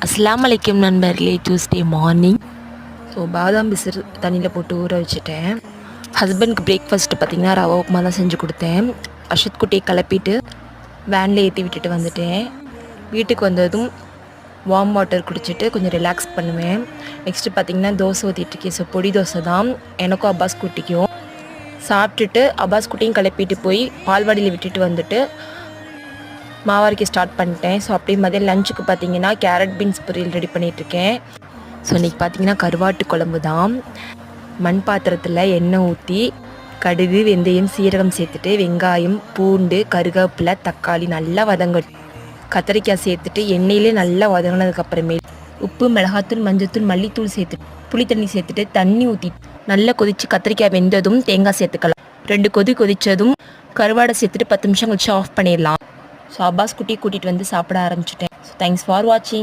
அஸ்ஸலாமு அலைக்கும் நண்பர்களே. Tuesday morning. ஸோ பாதாம் பிசிறு தண்ணியில் போட்டு ஊற வச்சுட்டேன். ஹஸ்பண்டுக்கு பிரேக்ஃபாஸ்ட்டு பார்த்திங்கன்னா ரவா உப்புமா தான் செஞ்சு கொடுத்தேன். அர்ஷத் குட்டியை கிளப்பிட்டு வேனில் ஏற்றி விட்டுட்டு வந்துட்டேன். வீட்டுக்கு வந்ததும் வார்ம் வாட்டர் குடிச்சிட்டு கொஞ்சம் ரிலாக்ஸ் பண்ணுவேன். நெக்ஸ்ட்டு பார்த்திங்கன்னா தோசை ஊற்றிட்டுருக்கேன். ஸோ பொடி தோசை தான் எனக்கும் அப்பாஸ் குட்டிக்கும். சாப்பிட்டுட்டு அப்பாஸ் குட்டியும் கிளப்பிட்டு போய் பால்வாடியில் விட்டுட்டு வந்துட்டு மாவாரிக்க ஸ்டார்ட் பண்ணிட்டேன். ஸோ அப்படியே மதியம் லஞ்சுக்கு பார்த்தீங்கன்னா கேரட் பீன்ஸ் பொரியல் ரெடி பண்ணிகிட்ருக்கேன். ஸோ இன்றைக்கி பார்த்தீங்கன்னா கருவாட்டு குழம்பு தான். மண் பாத்திரத்தில் எண்ணெய் ஊற்றி கடுகு வெந்தயம் சீரகம் சேர்த்துட்டு வெங்காயம் பூண்டு கருவேப்பிலை தக்காளி நல்லா கத்திரிக்காய் சேர்த்துட்டு எண்ணெயிலே நல்லா வதங்கினதுக்கப்புறமே உப்பு மிளகாத்தூள் மஞ்சத்தூள் மல்லித்தூள் சேர்த்துட்டு புளி தண்ணி சேர்த்துட்டு தண்ணி ஊற்றி நல்லா கொதித்து கத்திரிக்காய் வெந்ததும் தேங்காய் சேர்த்துக்கலாம். 2 கொதித்ததும் கருவாடை சேர்த்துட்டு 10 நிமிஷம் கழிச்சு ஆஃப் பண்ணிடலாம். ஸோ அப்பாஸ் குட்டியை கூட்டிகிட்டு வந்து சாப்பிட ஆரம்பிச்சிட்டேன். ஸோ தேங்க்ஸ் ஃபார் வாட்சிங்.